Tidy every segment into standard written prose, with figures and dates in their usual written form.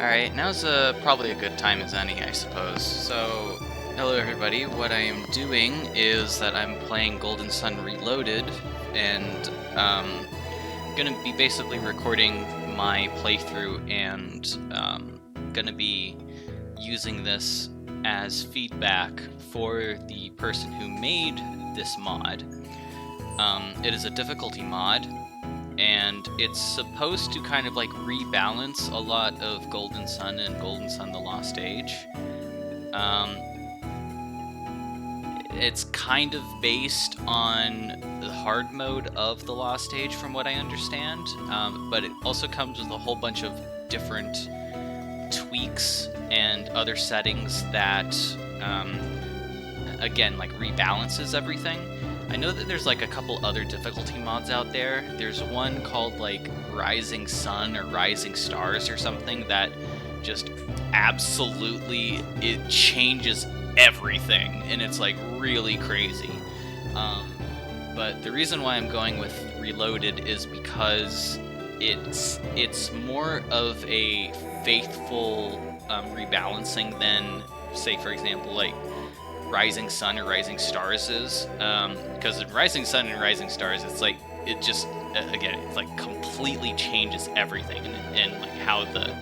Alright, now's probably a good time as any, I suppose. So, hello everybody, what I am doing is that I'm playing Golden Sun Reloaded, and gonna be basically recording my playthrough and gonna be using this as feedback for the person who made this mod. It is a difficulty mod, and it's supposed to kind of like rebalance a lot of Golden Sun and Golden Sun: The Lost Age. It's kind of based on the hard mode of The Lost Age, from what I understand, but it also comes with a whole bunch of different tweaks and other settings that, again, like rebalances everything. I know that there's like a couple other difficulty mods out there. There's one called like Rising Sun or Rising Stars or something that just absolutely, it changes everything, and it's like really crazy. But the reason why I'm going with Reloaded is because it's more of a faithful rebalancing than, say, for example, like Rising Sun or Rising Stars is, because in Rising Sun and Rising Stars, it's like, it just, again, it's like completely changes everything, and like how the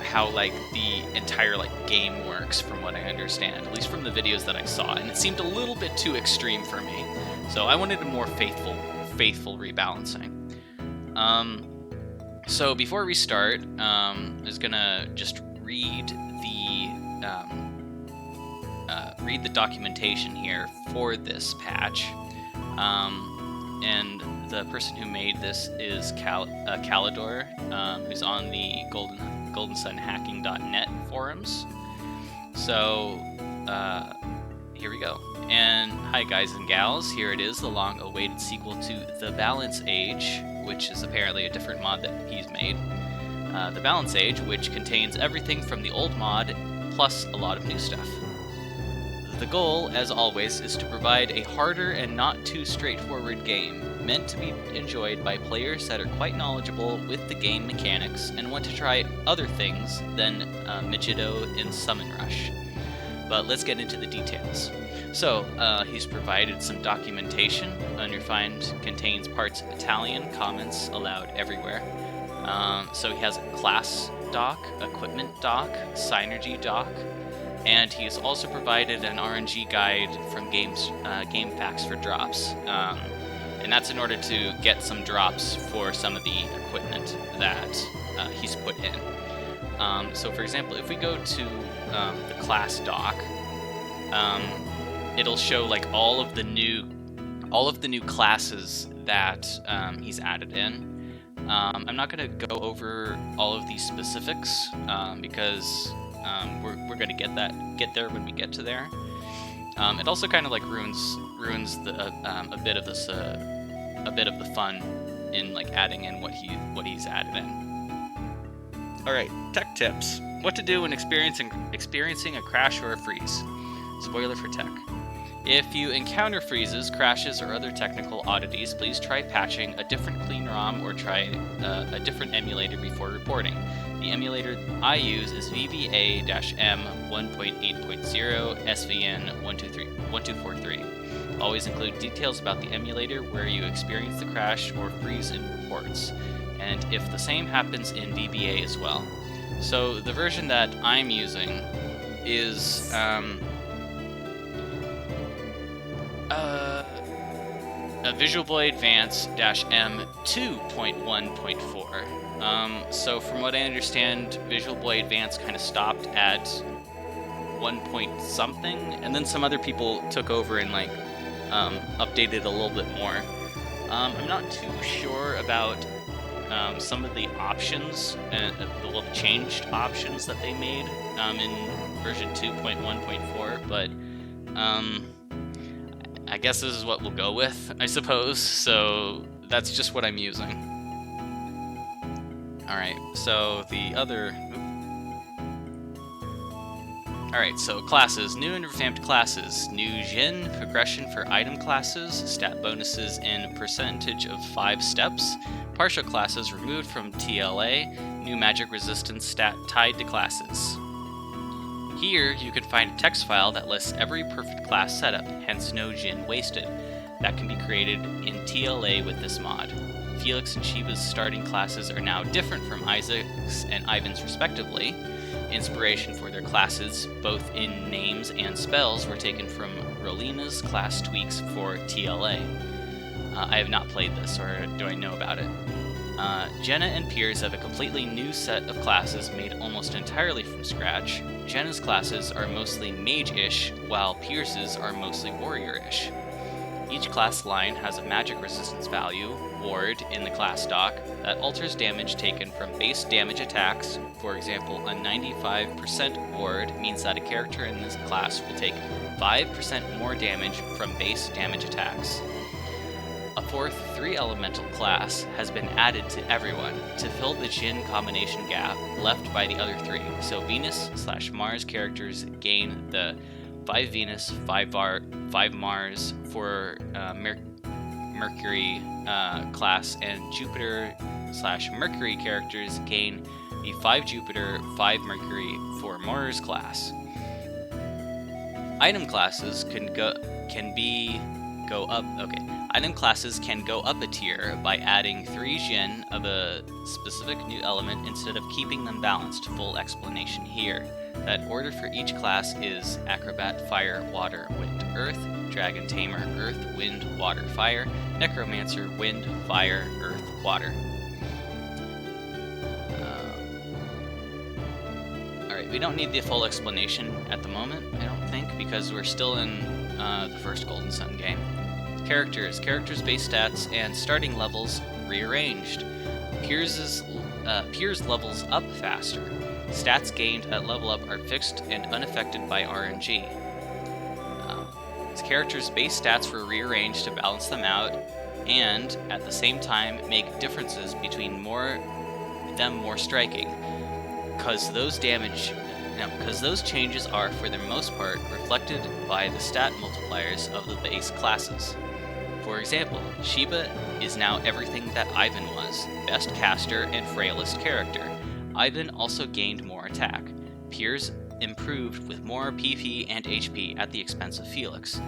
how like the entire like game works, from what I understand, at least from the videos that I saw, and it seemed a little bit too extreme for me, so I wanted a more faithful rebalancing. So before we start, I'm just gonna just read the documentation here for this patch, and the person who made this is Calidor, who's on the GoldenSunHacking.net forums. So here we go. And hi guys and gals, here it is, the long-awaited sequel to The Balance Age, which is apparently a different mod that he's made. The Balance Age, which contains everything from the old mod, plus a lot of new stuff. The goal, as always, is to provide a harder and not too straightforward game, meant to be enjoyed by players that are quite knowledgeable with the game mechanics and want to try other things than Michido and Summon Rush. But let's get into the details. So, he's provided some documentation. Under Find contains parts Italian, comments allowed everywhere. So he has a class doc, equipment doc, synergy doc, and he's also provided an RNG guide from game packs for drops. And that's in order to get some drops for some of the equipment that he's put in. So for example, if we go to the class doc, it'll show like all of the new classes that he's added in. I'm not going to go over all of these specifics because we're going to get there when we get to there. It also kind of like ruins the a bit of the fun in like adding in what he's added in. All right, tech tips: what to do when experiencing a crash or a freeze. Spoiler for tech. If you encounter freezes, crashes, or other technical oddities, please try patching a different clean ROM or try a different emulator before reporting. The emulator I use is VVA-M 1.8.0 SVN 1243. Always include details about the emulator where you experience the crash or freeze in reports, and if the same happens in VBA as well. So the version that I'm using is a Visual Boy Advance -M 2.1.4. So from what I understand, Visual Boy Advance kind of stopped at 1 point something, and then some other people took over and like updated a little bit more. I'm not too sure about some of the options, the little changed options that they made in version 2.1.4, but I guess this is what we'll go with, I suppose, so that's just what I'm using. Alright, so the other... Alright, so classes. New and revamped classes. New Jin, progression for item classes, stat bonuses in percentage of 5 steps, Partial classes removed from TLA, new magic resistance stat tied to classes. Here, you can find a text file that lists every perfect class setup, hence no Jin wasted, that can be created in TLA with this mod. Felix and Sheba's starting classes are now different from Isaac's and Ivan's respectively. Inspiration for their classes, both in names and spells, were taken from Rolina's class tweaks for TLA. I have not played this, or do I know about it? Jenna and Piers have a completely new set of classes made almost entirely from scratch. Jenna's classes are mostly mage-ish, while Piers's are mostly warrior-ish. Each class line has a magic resistance value, ward, in the class doc that alters damage taken from base damage attacks. For example, a 95% ward means that a character in this class will take 5% more damage from base damage attacks. A fourth 3-elemental class has been added to everyone to fill the Jin combination gap left by the other 3, so Venus/Mars characters gain the 5 Venus, 5 Mars for Mercury class, and Jupiter/Mercury characters gain the 5 Jupiter, 5 Mercury for Mars class. Item classes Item classes can go up a tier by adding 3 Jin of a specific new element instead of keeping them balanced. Full explanation here. That order for each class is Acrobat, Fire, Water, Wind, Earth, Dragon Tamer, Earth, Wind, Water, Fire, Necromancer, Wind, Fire, Earth, Water. Alright, we don't need the full explanation at the moment, I don't think, because we're still in the first Golden Sun game. Characters base stats, and starting levels rearranged. Piers levels up faster. Stats gained at level up are fixed and unaffected by RNG. His characters' base stats were rearranged to balance them out, and at the same time make differences between them more striking, because those changes are, for the most part, reflected by the stat multipliers of the base classes. For example, Sheba is now everything that Ivan was, best caster and frailest character. Ivan also gained more attack. Piers improved with more PP and HP at the expense of Felix.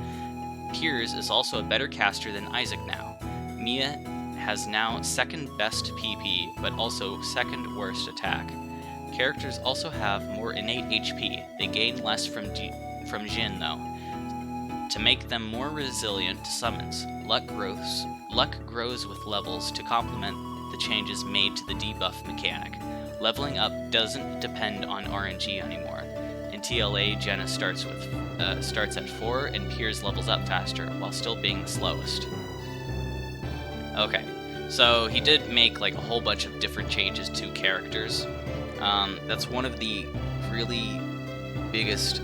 Piers is also a better caster than Isaac now. Mia has now second best PP, but also second worst attack. Characters also have more innate HP. They gain less from Jin though, to make them more resilient to summons. Luck grows with levels to complement the changes made to the debuff mechanic. Leveling up doesn't depend on RNG anymore. In TLA, Jenna starts at 4, and Piers levels up faster, while still being the slowest. Okay, so he did make like a whole bunch of different changes to characters. That's one of the really biggest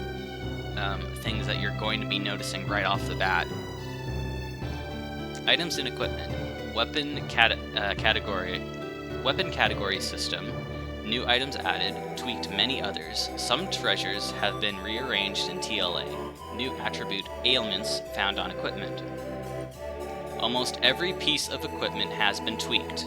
things that you're going to be noticing right off the bat. Items and equipment. Weapon category system. New items added, tweaked many others. Some treasures have been rearranged in TLA. New attribute ailments found on equipment. Almost every piece of equipment has been tweaked.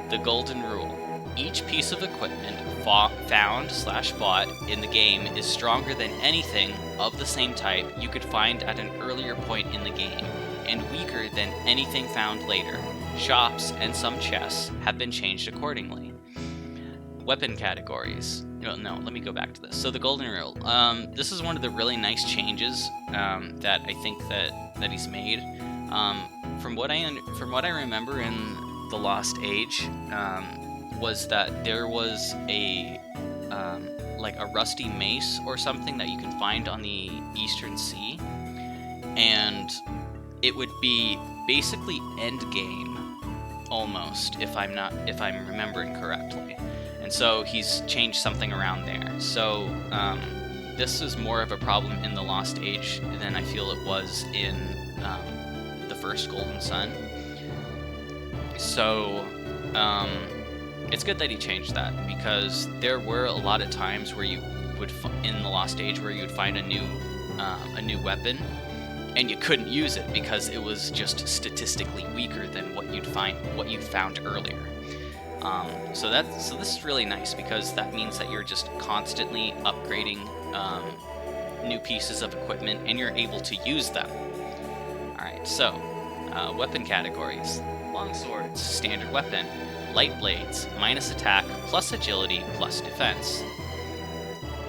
The golden rule. Each piece of equipment found/bought in the game is stronger than anything of the same type you could find at an earlier point in the game, and weaker than anything found later. Shops and some chests have been changed accordingly. Weapon categories. No, let me go back to this. So the golden rule. This is one of the really nice changes that I think that he's made. From what I remember in the Lost Age, was that there was a rusty mace or something that you can find on the Eastern Sea, and it would be basically end game almost, if I'm remembering correctly. And so he's changed something around there. So this is more of a problem in the Lost Age than I feel it was in the first Golden Sun. So it's good that he changed that, because there were a lot of times where you would in the Lost Age where you would find a new weapon, and you couldn't use it because it was just statistically weaker than what you'd found earlier. So this is really nice because that means that you're just constantly upgrading new pieces of equipment and you're able to use them. Alright, so weapon categories. Long swords, standard weapon. Light blades, minus attack, plus agility, plus defense.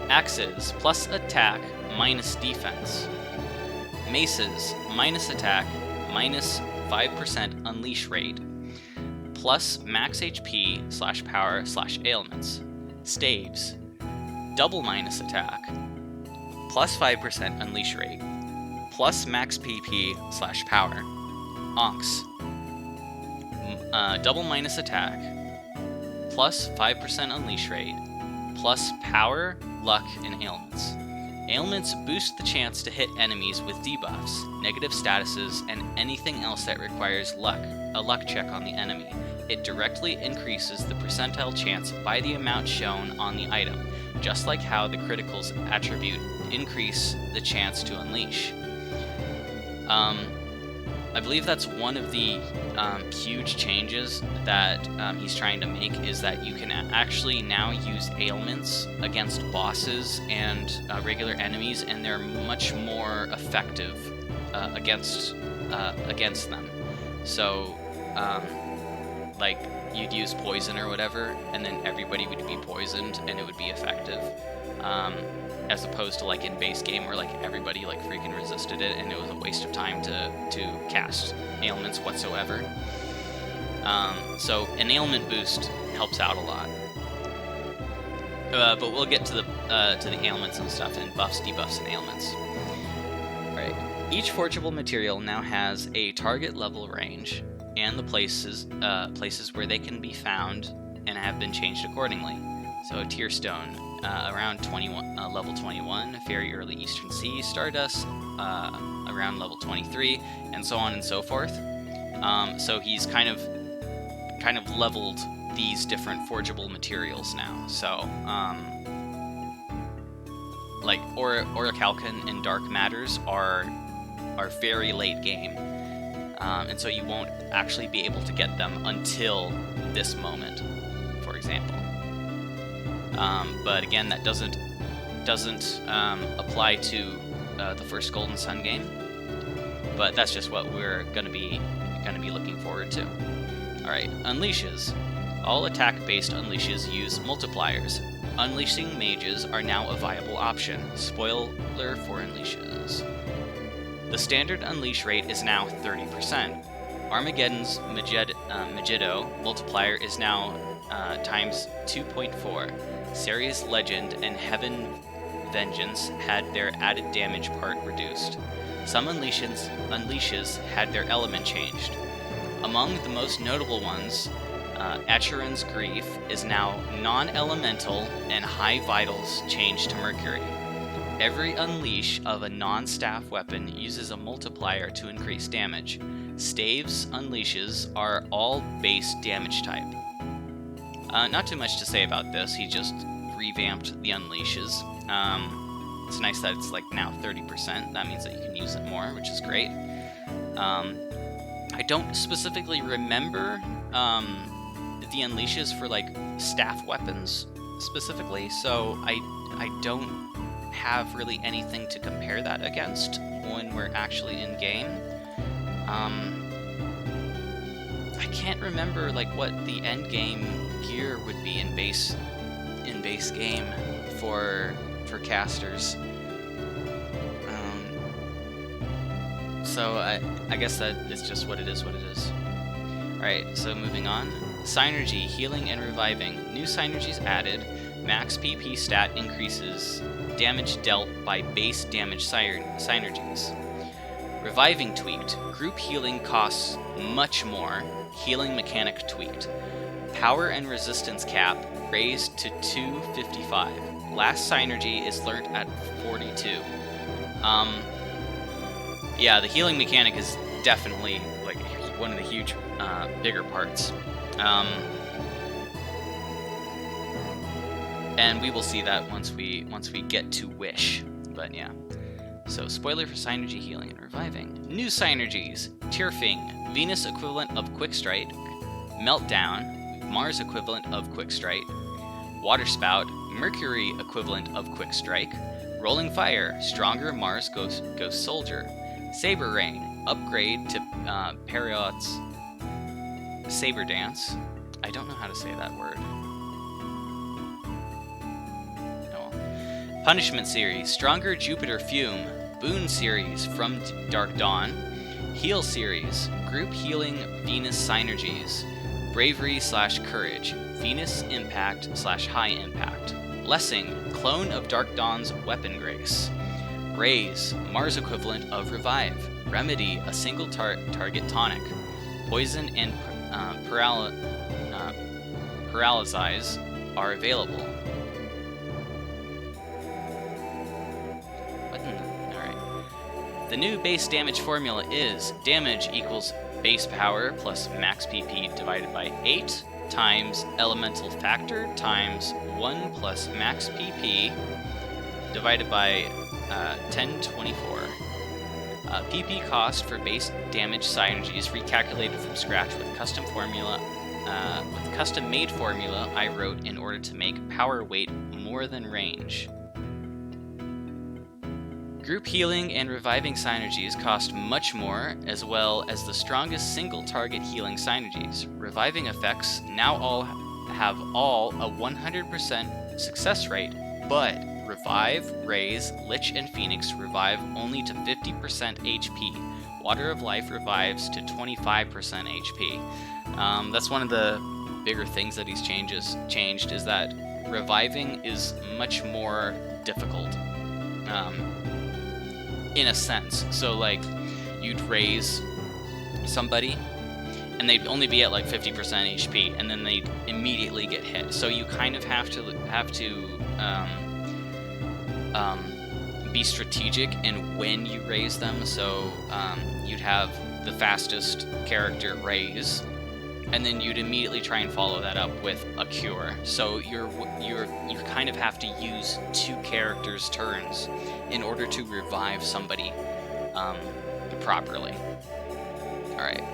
Axes, plus attack, minus defense. Maces, minus attack, minus 5% unleash rate, plus max HP / power / ailments. Staves, double minus attack, plus 5% unleash rate, plus max PP / power. Onks, double minus attack, plus 5% unleash rate, plus power, luck, and ailments. Ailments boost the chance to hit enemies with debuffs, negative statuses, and anything else that requires luck, a luck check on the enemy. It directly increases the percentile chance by the amount shown on the item, just like how the criticals attribute increase the chance to unleash. I believe that's one of the huge changes that he's trying to make, is that you can actually now use ailments against bosses and regular enemies, and they're much more effective against them. So, like, you'd use poison or whatever, and then everybody would be poisoned, and it would be effective. As opposed to like in base game where like everybody like freaking resisted it and it was a waste of time to cast ailments whatsoever. So an ailment boost helps out a lot. But we'll get to the ailments and stuff, and buffs, debuffs, and ailments. Alright. Each forgeable material now has a target level range and the places where they can be found and have been changed accordingly. So Tear Stone, around level 21, Very Early Eastern Sea, Stardust, around level 23, and so on and so forth. So he's kind of leveled these different forgeable materials now. So, like Orichalcon and Dark Matters are very late game, and so you won't actually be able to get them until this moment, for example. But again, that doesn't apply to the first Golden Sun game. But that's just what we're gonna be looking forward to. All right, unleashes. All attack-based unleashes use multipliers. Unleashing mages are now a viable option. Spoiler for unleashes. The standard unleash rate is now 30%. Armageddon's Megiddo multiplier is now times 2.4. Ceres Legend and Heaven Vengeance had their added damage part reduced. Some unleashes had their element changed. Among the most notable ones, Acheron's Grief is now non-elemental and High Vitals changed to Mercury. Every unleash of a non-staff weapon uses a multiplier to increase damage. Staves unleashes are all base damage type. Not too much to say about this, he just revamped the unleashes. It's nice that it's like now 30%, that means that you can use it more, which is great. I don't specifically remember the unleashes for like staff weapons specifically, so I don't have really anything to compare that against when we're actually in game. I can't remember like what the end game gear would be in base game for casters. So I guess that is just what it is. Alright, so moving on. Synergy, healing and reviving. New synergies added. Max PP stat increases. Damage dealt by base damage synergies. Reviving tweaked. Group healing costs much more. Healing mechanic tweaked. Power and resistance cap raised to 255. Last synergy is learnt at 42. Yeah, the healing mechanic is definitely like one of the huge, bigger parts. And we will see that once we get to Wish. But yeah. So spoiler for synergy, healing, and reviving. New synergies: Tearfing, Venus equivalent of Quick Strike, Meltdown, Mars equivalent of Quick Strike. Water Spout, Mercury equivalent of Quick Strike. Rolling Fire, stronger Mars Ghost Soldier. Saber Rain, upgrade to Periot's Saber Dance. I don't know how to say that word. No. Punishment Series, stronger Jupiter Fume. Boon Series, from Dark Dawn. Heal Series, group healing Venus Synergies. Bravery/Courage, Venus Impact/High Impact. Blessing, clone of Dark Dawn's Weapon Grace. Raise, Mars equivalent of Revive. Remedy, a single target tonic. Poison and Paralyze are available. Alright. The new base damage formula is damage equals base power plus max PP divided by 8 times elemental factor times 1 plus max PP divided by 1024. PP cost for base damage synergies recalculated from scratch with custom made formula I wrote in order to make power weight more than range. Group healing and reviving synergies cost much more, as well as the strongest single target healing synergies. Reviving effects now have a 100% success rate, but Revive, Raise, Lich, and Phoenix revive only to 50% HP. Water of Life revives to 25% HP. That's one of the bigger things that he's changed is that reviving is much more difficult. In a sense. So like you'd raise somebody and they'd only be at like 50% HP and then they'd immediately get hit. So you kind of have to be strategic in when you raise them. So you'd have the fastest character raise, and then you'd immediately try and follow that up with a cure. So you kind of have to use 2 characters' turns in order to revive somebody properly. Alright.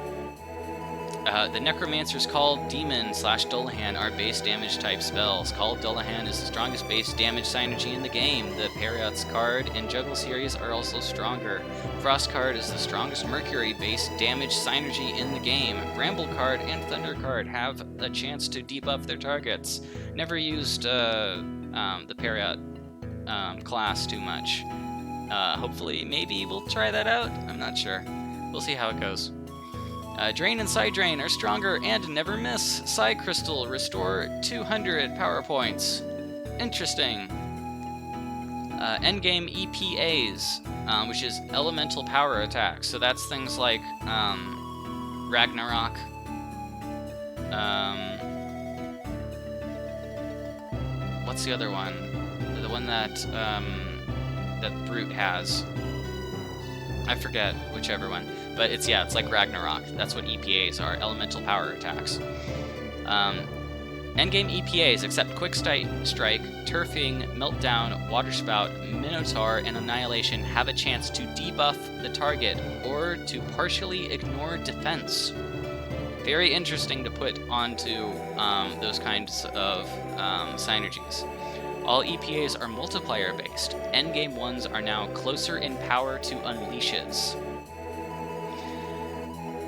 The Necromancer's Call, Demon/Dullahan are base damage type spells. Call of Dullahan is the strongest base damage synergy in the game. The Periot's card and Juggle series are also stronger. Frost card is the strongest Mercury base damage synergy in the game. Bramble card and Thunder card have a chance to debuff their targets. Never used the Periot class too much. Hopefully, maybe we'll try that out. I'm not sure. We'll see how it goes. Drain and Side Drain are stronger and never miss. Side Crystal restore 200 power points. Interesting. Endgame EPAs, which is elemental power attacks. So that's things like Ragnarok. What's the other one? The one that that Brute has. I forget whichever one. But it's like Ragnarok. That's what EPAs are, elemental power attacks. Endgame EPAs, except Quick Strike, Turfing, Meltdown, Water Spout, Minotaur, and Annihilation, have a chance to debuff the target or to partially ignore defense. Very interesting to put onto those kinds of synergies. All EPAs are multiplier based. Endgame ones are now closer in power to Unleashes.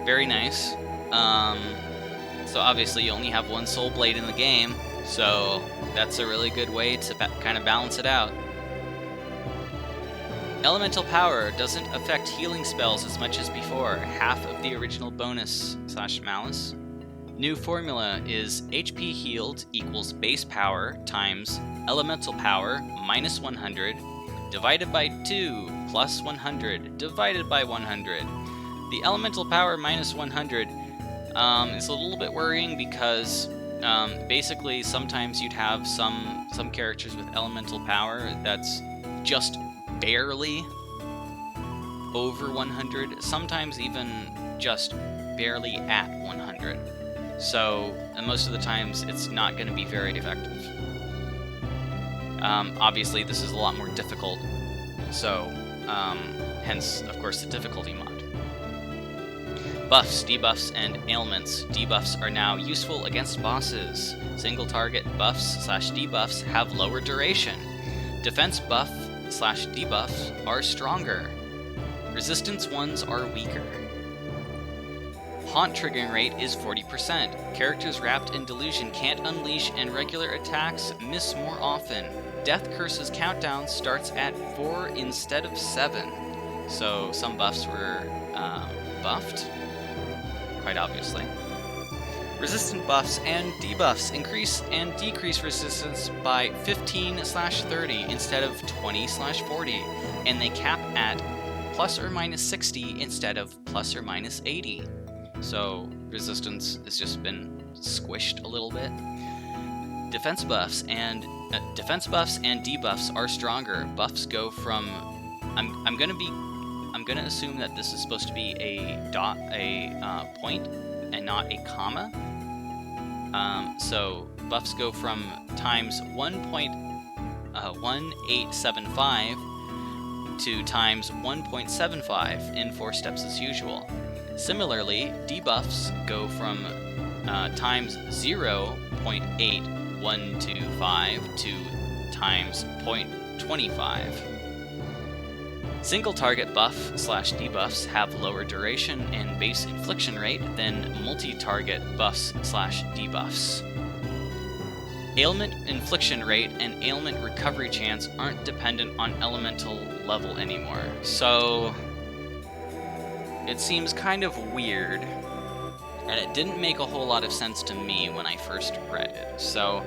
Very nice. So obviously you only have 1 Soul Blade in the game, so that's a really good way to kind of balance it out. Elemental Power doesn't affect healing spells as much as before, half of the original bonus/malice. New formula is HP healed equals base power times elemental power minus 100 divided by 2 plus 100 divided by 100. The elemental power minus 100 is a little bit worrying because basically sometimes you'd have some characters with elemental power that's just barely over 100, sometimes even just barely at 100. So most of the times it's not going to be very effective. Obviously this is a lot more difficult, so hence of course the difficulty mod. Buffs, debuffs, and ailments. Debuffs are now useful against bosses. Single target buffs/debuffs have lower duration. Defense buff/debuffs are stronger. Resistance ones are weaker. Haunt triggering rate is 40%. Characters wrapped in delusion can't unleash, and regular attacks miss more often. Death Curse's countdown starts at 4 instead of 7. So some buffs were buffed, quite obviously. Resistant buffs and debuffs increase and decrease resistance by 15/30 instead of 20/40, and they cap at ±60 instead of ±80. So resistance has just been squished a little bit. Defense buffs and debuffs are stronger. Buffs go from I'm gonna assume that this is supposed to be a point and not a comma. So buffs go from times 1.1875 to times 1.75 in 4 steps as usual. Similarly, debuffs go from times 0.8125 to times 0.25. Single target buff/debuffs have lower duration and base infliction rate than multi-target buffs/debuffs. Ailment infliction rate and ailment recovery chance aren't dependent on elemental level anymore. So it seems kind of weird, and it didn't make a whole lot of sense to me when I first read it. So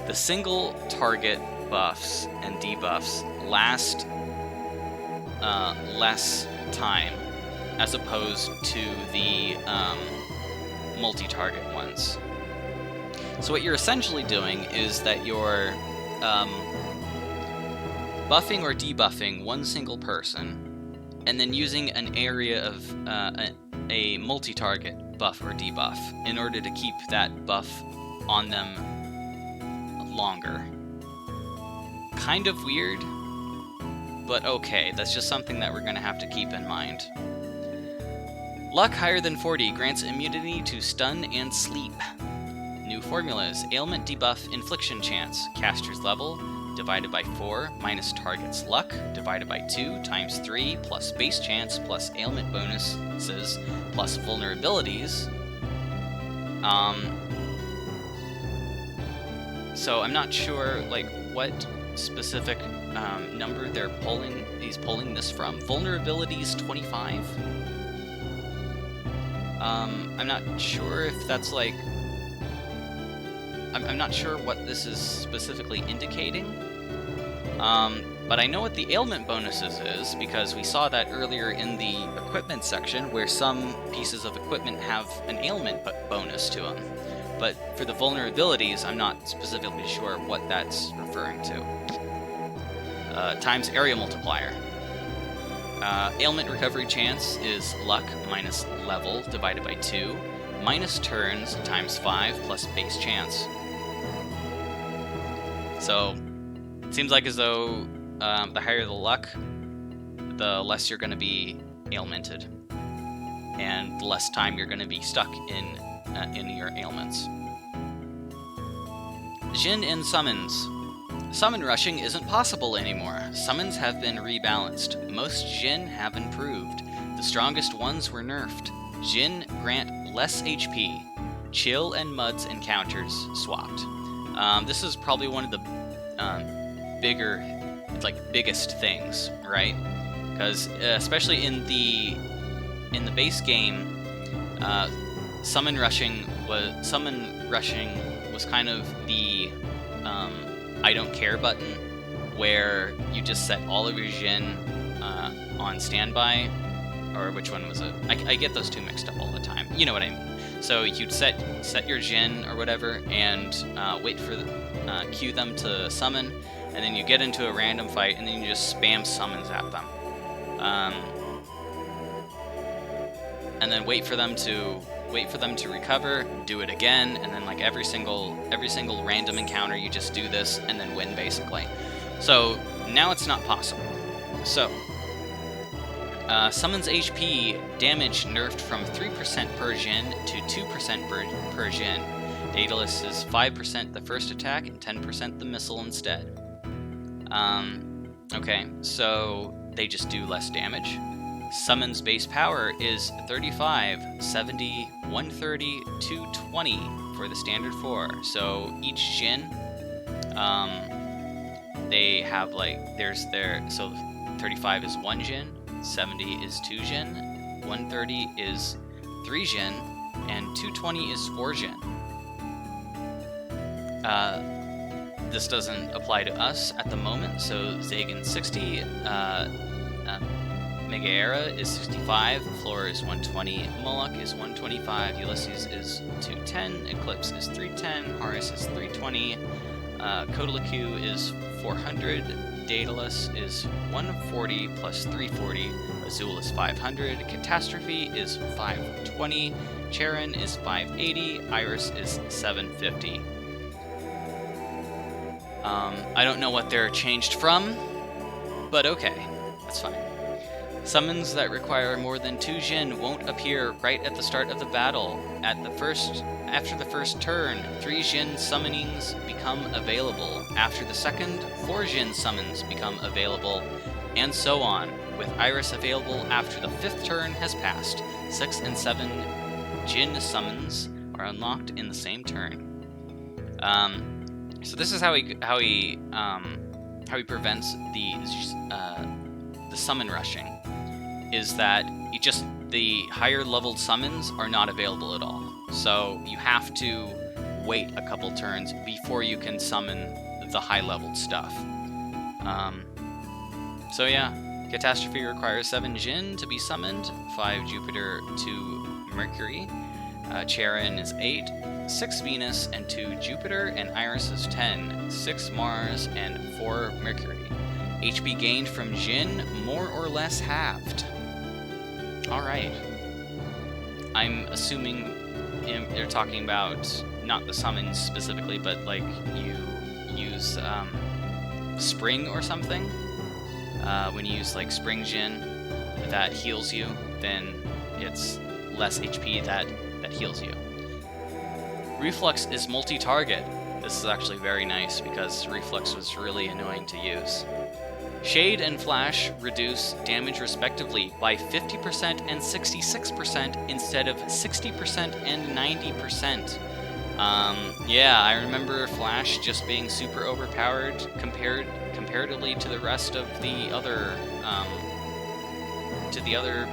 the single target buffs and debuffs last less time as opposed to the multi-target ones. So what you're essentially doing is that you're buffing or debuffing one single person, and then using an area of a multi-target buff or debuff in order to keep that buff on them longer. Kind of weird, but okay, that's just something that we're going to have to keep in mind. Luck higher than 40 grants immunity to stun and sleep. New formulas: ailment debuff infliction chance, caster's level, divided by 4 minus target's luck, divided by 2 times 3 plus base chance plus ailment bonuses plus vulnerabilities. So I'm not sure what specific number he's pulling this from. Vulnerabilities 25. I'm not sure if that's I'm not sure what this is specifically indicating, but I know what the ailment bonuses is, because we saw that earlier in the equipment section, where some pieces of equipment have an ailment bonus to them. But for the vulnerabilities, I'm not specifically sure what that's referring to. Times area multiplier. Ailment recovery chance is luck minus level divided by 2, minus turns times 5 plus base chance. So it seems like as though the higher the luck, the less you're going to be ailmented, and the less time you're going to be stuck in your ailments. Djinn and summons. Summon rushing isn't possible anymore. Summons have been rebalanced. Most Djinn have improved. The strongest ones were nerfed. Djinn grant less HP. Chill and Mud's encounters swapped. This is probably one of the biggest things, right? Because especially in the base game, summon rushing was kind of the I don't care button, where you just set all of your Djinn on standby, or which one was it? I get those two mixed up all the time. You know what I mean. So you'd set your Djinn or whatever, and wait for queue them to summon, and then you get into a random fight, and then you just spam summons at them, and then wait for them to recover, do it again, and then every single random encounter you just do this and then win, basically. So now it's not possible. So Summons HP damage nerfed from 3% per Jin to 2% per Jin. Daedalus is 5% the first attack and 10% the missile instead. Okay, so they just do less damage. Summons base power is 35, 70, 130, 220 for the standard 4. So each Jin, they have like, so 35 is 1 Jin, 70 is 2 Jin, 130 is 3 Jin, and 220 is 4 Jin. This doesn't apply to us at the moment, so Zagan 60, Mega Era is 65, Floor is 120, Moloch is 125, Ulysses is 210, Eclipse is 310, Horus is 320, Kodalaku is 400, Daedalus is 140 plus 340, Azul is 500, Catastrophe is 520, Charon is 580, Iris is 750. I don't know what they're changed from, but okay, that's fine. Summons that require more than 2 Jin won't appear right at the start of the battle. After the first turn, 3 Jin summonings become available. After the second, 4 Jin summons become available, and so on, with Iris available after the 5th turn has passed. 6 and 7 Jin summons are unlocked in the same turn. So this is how he prevents the summon rushing. Is that the higher leveled summons are not available at all. So you have to wait a couple turns before you can summon the high leveled stuff. So yeah, Catastrophe requires 7 Jin to be summoned, 5 Jupiter, 2 Mercury. Charon is 8, 6 Venus, and 2 Jupiter, and Iris is 10, 6 Mars, and 4 Mercury. HP gained from Jin more or less halved. Alright. I'm assuming they're talking about not the summons specifically, but like you use Spring or something. When you use like Spring Jin that heals you, then it's less HP that heals you. Reflux is multi-target. This is actually very nice because Reflux was really annoying to use. Shade and Flash reduce damage respectively by 50% and 66% instead of 60% and 90%. Yeah, I remember Flash just being super overpowered comparatively to the rest of the other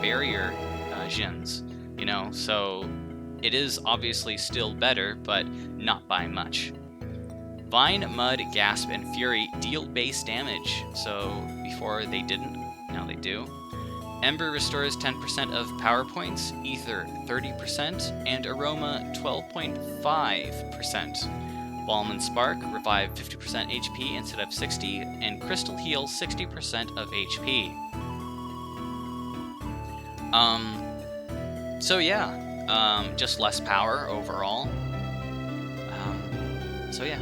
barrier Jins, you know, so it is obviously still better, but not by much. Vine, Mud, Gasp, and Fury deal base damage, so before they didn't, now they do. Ember restores 10% of power points, Ether 30%, and Aroma 12.5%. Balm and Spark revive 50% HP instead of 60, and Crystal heals 60% of HP. So yeah, just less power overall. So yeah.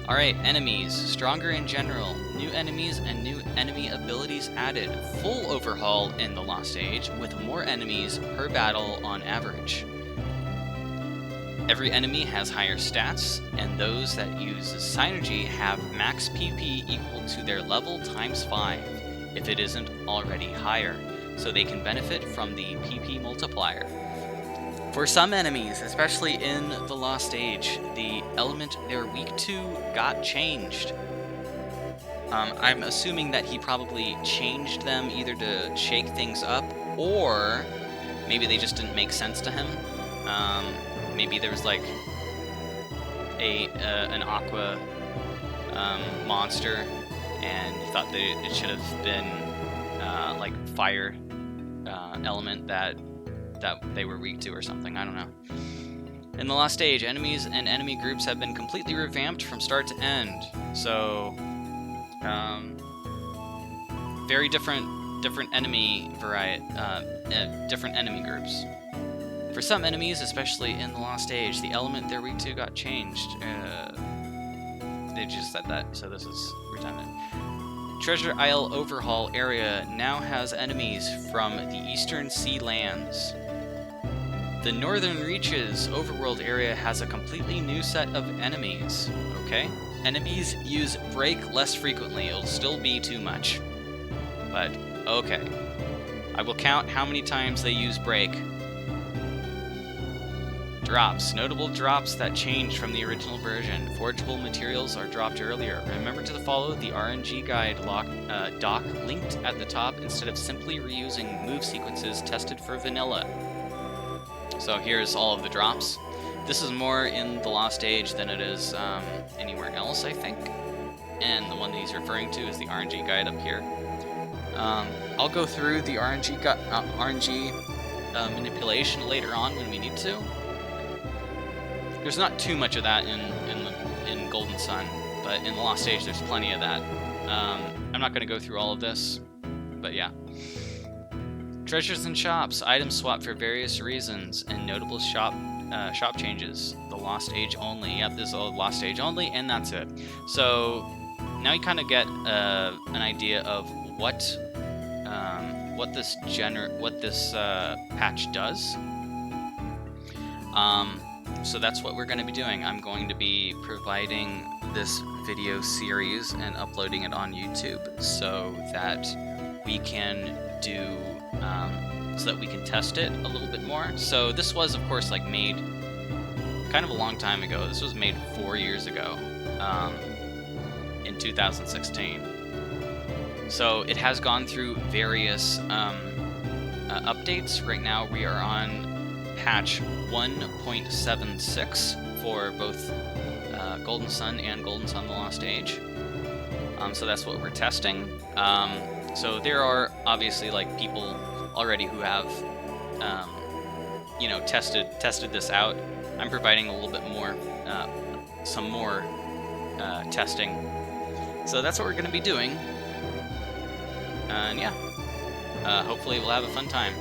Alright, enemies. Stronger in general. New enemies and new enemy abilities added. Full overhaul in the Lost Age, with more enemies per battle on average. Every enemy has higher stats, and those that use Synergy have max PP equal to their level times 5, if it isn't already higher, so they can benefit from the PP multiplier. For some enemies, especially in the Lost Age, the element they're weak to got changed. I'm assuming that he probably changed them either to shake things up, or maybe they just didn't make sense to him. Maybe there was like an aqua monster, and he thought that it should have been like fire element that they were weak to or something, I don't know. In the Lost Age, enemies and enemy groups have been completely revamped from start to end. So, very different enemy different enemy groups. For some enemies, especially in the Lost Age, the element they're weak to got changed. They just said that, so this is redundant. Treasure Isle Overhaul area now has enemies from the Eastern Sea lands. The Northern Reaches overworld area has a completely new set of enemies. Okay. Enemies use break less frequently. It'll still be too much. But, okay. I will count how many times they use break. Drops. Notable drops that change from the original version. Forgeable materials are dropped earlier. Remember to follow the RNG guide doc linked at the top instead of simply reusing move sequences tested for vanilla. So here's all of the drops. This is more in the Lost Age than it is anywhere else, I think. And the one that he's referring to is the RNG guide up here. I'll go through the RNG manipulation later on when we need to. There's not too much of that in Golden Sun, but in the Lost Age there's plenty of that. I'm not going to go through all of this, but yeah. Treasures and shops. Items swap for various reasons, and notable shop changes. The Lost Age only. Yep, this is all Lost Age only, and that's it. So now you kind of get an idea of what this patch does. So that's what we're going to be doing. I'm going to be providing this video series and uploading it on YouTube so that we can test it a little bit more. So this was, of course, like made kind of a long time ago. This was made 4 years ago, in 2016. So it has gone through various updates. Right now we are on patch 1.76 for both Golden Sun and Golden Sun The Lost Age. So that's what we're testing. So there are obviously like people already who have tested this out. I'm providing a little bit more, some more testing. So that's what we're going to be doing. And yeah, hopefully we'll have a fun time.